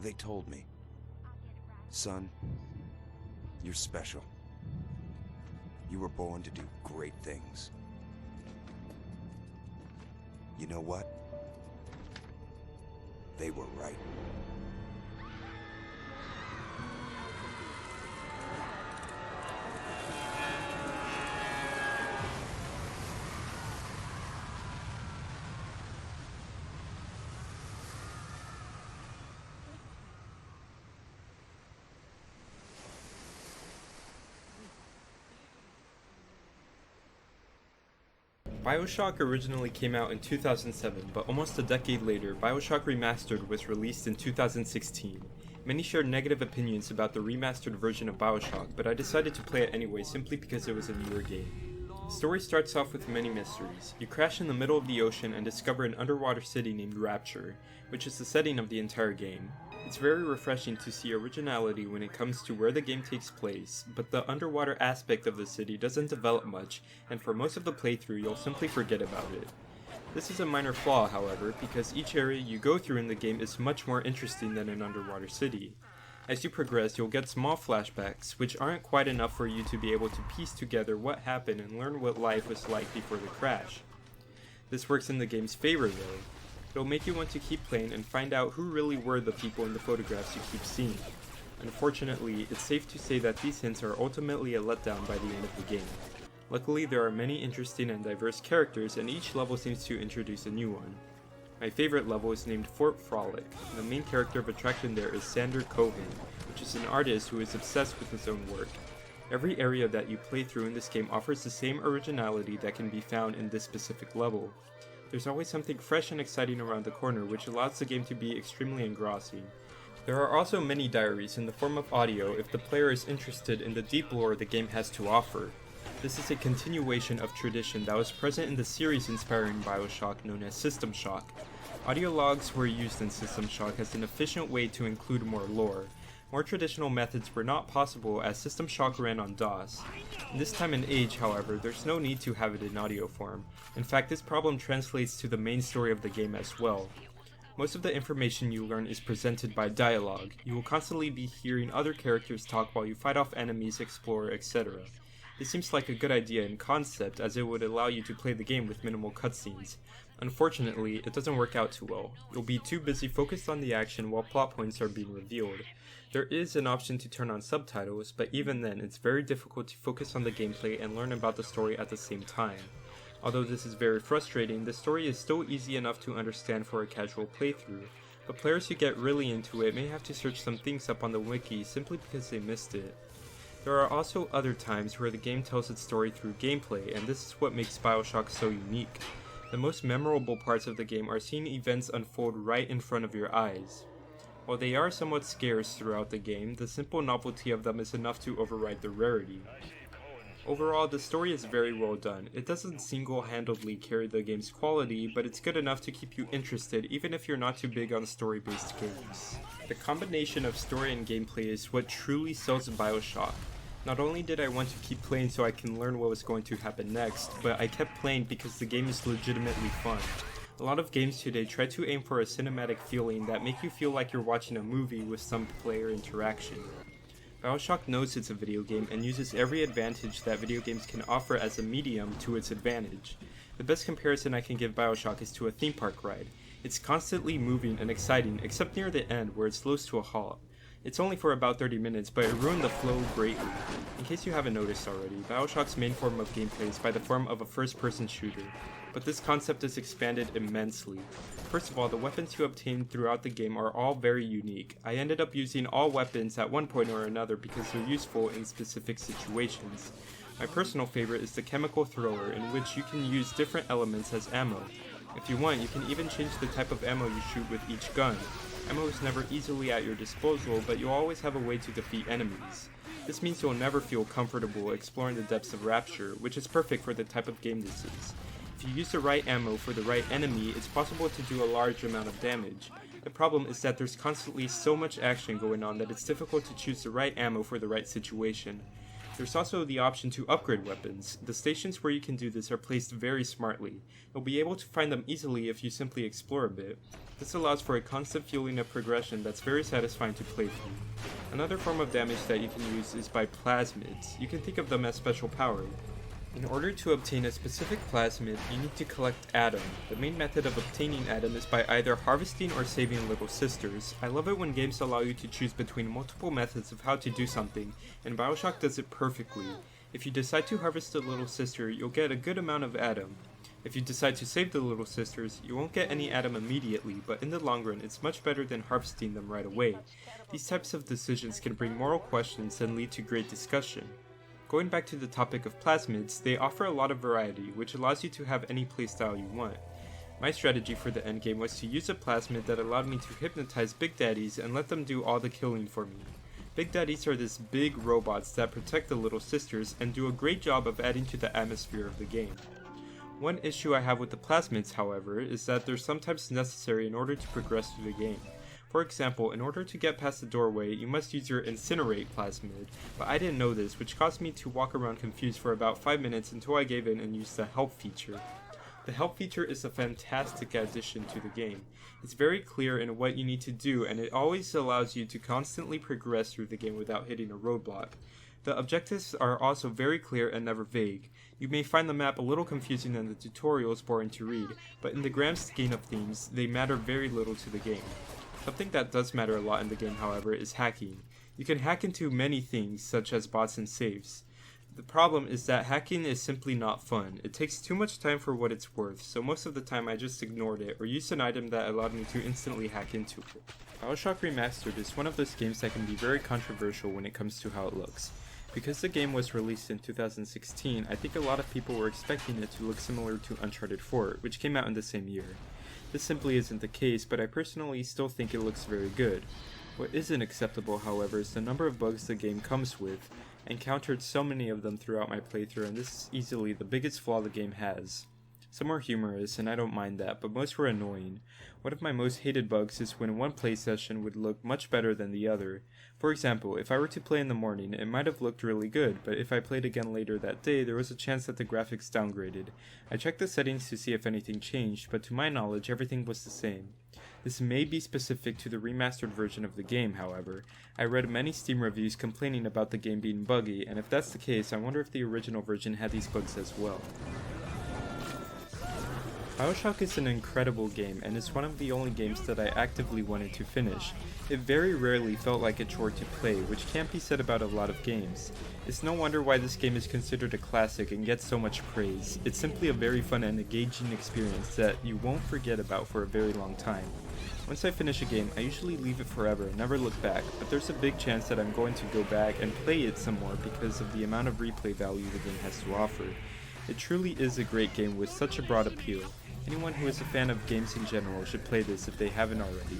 They told me. Son, you're special. You were born to do great things. You know what? They were right. BioShock originally came out in 2007, but almost a decade later, BioShock Remastered was released in 2016. Many shared negative opinions about the remastered version of BioShock, but I decided to play it anyway simply because it was a newer game. The story starts off with many mysteries. You crash in the middle of the ocean and discover an underwater city named Rapture, which is the setting of the entire game. It's very refreshing to see originality when it comes to where the game takes place, but the underwater aspect of the city doesn't develop much, and for most of the playthrough you'll simply forget about it. This is a minor flaw, however, because each area you go through in the game is much more interesting than an underwater city. As you progress, you'll get small flashbacks, which aren't quite enough for you to be able to piece together what happened and learn what life was like before the crash. This works in the game's favor though. It'll make you want to keep playing and find out who really were the people in the photographs you keep seeing. Unfortunately, it's safe to say that these hints are ultimately a letdown by the end of the game. Luckily, there are many interesting and diverse characters, and each level seems to introduce a new one. My favorite level is named Fort Frolic. The main character of attraction there is Sander Cohen, which is an artist who is obsessed with his own work. Every area that you play through in this game offers the same originality that can be found in this specific level. There's always something fresh and exciting around the corner, which allows the game to be extremely engrossing. There are also many diaries in the form of audio if the player is interested in the deep lore the game has to offer. This is a continuation of tradition that was present in the series inspiring BioShock known as System Shock. Audio logs were used in System Shock as an efficient way to include more lore. More traditional methods were not possible as System Shock ran on DOS. In this time and age, however, there's no need to have it in audio form. In fact, this problem translates to the main story of the game as well. Most of the information you learn is presented by dialogue. You will constantly be hearing other characters talk while you fight off enemies, explore, etc. This seems like a good idea in concept as it would allow you to play the game with minimal cutscenes. Unfortunately, it doesn't work out too well. You'll be too busy focused on the action while plot points are being revealed. There is an option to turn on subtitles, but even then it's very difficult to focus on the gameplay and learn about the story at the same time. Although this is very frustrating, the story is still easy enough to understand for a casual playthrough, but players who get really into it may have to search some things up on the wiki simply because they missed it. There are also other times where the game tells its story through gameplay, and this is what makes BioShock so unique. The most memorable parts of the game are seeing events unfold right in front of your eyes. While they are somewhat scarce throughout the game, the simple novelty of them is enough to override the rarity. Overall, the story is very well done. It doesn't single-handedly carry the game's quality, but it's good enough to keep you interested even if you're not too big on story-based games. The combination of story and gameplay is what truly sells BioShock. Not only did I want to keep playing so I can learn what was going to happen next, but I kept playing because the game is legitimately fun. A lot of games today try to aim for a cinematic feeling that make you feel like you're watching a movie with some player interaction. BioShock knows it's a video game and uses every advantage that video games can offer as a medium to its advantage. The best comparison I can give BioShock is to a theme park ride. It's constantly moving and exciting, except near the end where it slows to a halt. It's only for about 30 minutes, but it ruined the flow greatly. In case you haven't noticed already, BioShock's main form of gameplay is by the form of a first-person shooter, but this concept is expanded immensely. First of all, the weapons you obtain throughout the game are all very unique. I ended up using all weapons at one point or another because they're useful in specific situations. My personal favorite is the chemical thrower, in which you can use different elements as ammo. If you want, you can even change the type of ammo you shoot with each gun. Ammo is never easily at your disposal, but you'll always have a way to defeat enemies. This means you'll never feel comfortable exploring the depths of Rapture, which is perfect for the type of game this is. If you use the right ammo for the right enemy, it's possible to do a large amount of damage. The problem is that there's constantly so much action going on that it's difficult to choose the right ammo for the right situation. There's also the option to upgrade weapons. The stations where you can do this are placed very smartly. You'll be able to find them easily if you simply explore a bit. This allows for a constant fueling of progression that's very satisfying to play through. Another form of damage that you can use is by plasmids. You can think of them as special power. In order to obtain a specific plasmid, you need to collect Atom. The main method of obtaining Atom is by either harvesting or saving little sisters. I love it when games allow you to choose between multiple methods of how to do something, and BioShock does it perfectly. If you decide to harvest a little sister, you'll get a good amount of Atom. If you decide to save the little sisters, you won't get any Atom immediately, but in the long run it's much better than harvesting them right away. These types of decisions can bring moral questions and lead to great discussion. Going back to the topic of plasmids, they offer a lot of variety, which allows you to have any playstyle you want. My strategy for the endgame was to use a plasmid that allowed me to hypnotize Big Daddies and let them do all the killing for me. Big Daddies are this big robots that protect the little sisters and do a great job of adding to the atmosphere of the game. One issue I have with the plasmids, however, is that they're sometimes necessary in order to progress through the game. For example, in order to get past the doorway, you must use your Incinerate plasmid, but I didn't know this, which caused me to walk around confused for about 5 minutes until I gave in and used the Help feature. The Help feature is a fantastic addition to the game. It's very clear in what you need to do, and it always allows you to constantly progress through the game without hitting a roadblock. The objectives are also very clear and never vague. You may find the map a little confusing and the tutorials boring to read, but in the grand scheme of things, they matter very little to the game. Something that does matter a lot in the game, however, is hacking. You can hack into many things, such as bots and safes. The problem is that hacking is simply not fun. It takes too much time for what it's worth, so most of the time I just ignored it or used an item that allowed me to instantly hack into it. BioShock Remastered is one of those games that can be very controversial when it comes to how it looks. Because the game was released in 2016, I think a lot of people were expecting it to look similar to Uncharted 4, which came out in the same year. This simply isn't the case, but I personally still think it looks very good. What isn't acceptable, however, is the number of bugs the game comes with. I encountered so many of them throughout my playthrough, and this is easily the biggest flaw the game has. Some were humorous, and I don't mind that, but most were annoying. One of my most hated bugs is when one play session would look much better than the other. For example, if I were to play in the morning, it might have looked really good, but if I played again later that day, there was a chance that the graphics downgraded. I checked the settings to see if anything changed, but to my knowledge, everything was the same. This may be specific to the remastered version of the game, however. I read many Steam reviews complaining about the game being buggy, and if that's the case, I wonder if the original version had these bugs as well. BioShock is an incredible game, and is one of the only games that I actively wanted to finish. It very rarely felt like a chore to play, which can't be said about a lot of games. It's no wonder why this game is considered a classic and gets so much praise. It's simply a very fun and engaging experience that you won't forget about for a very long time. Once I finish a game, I usually leave it forever and never look back, but there's a big chance that I'm going to go back and play it some more because of the amount of replay value the game has to offer. It truly is a great game with such a broad appeal. Anyone who is a fan of games in general should play this if they haven't already.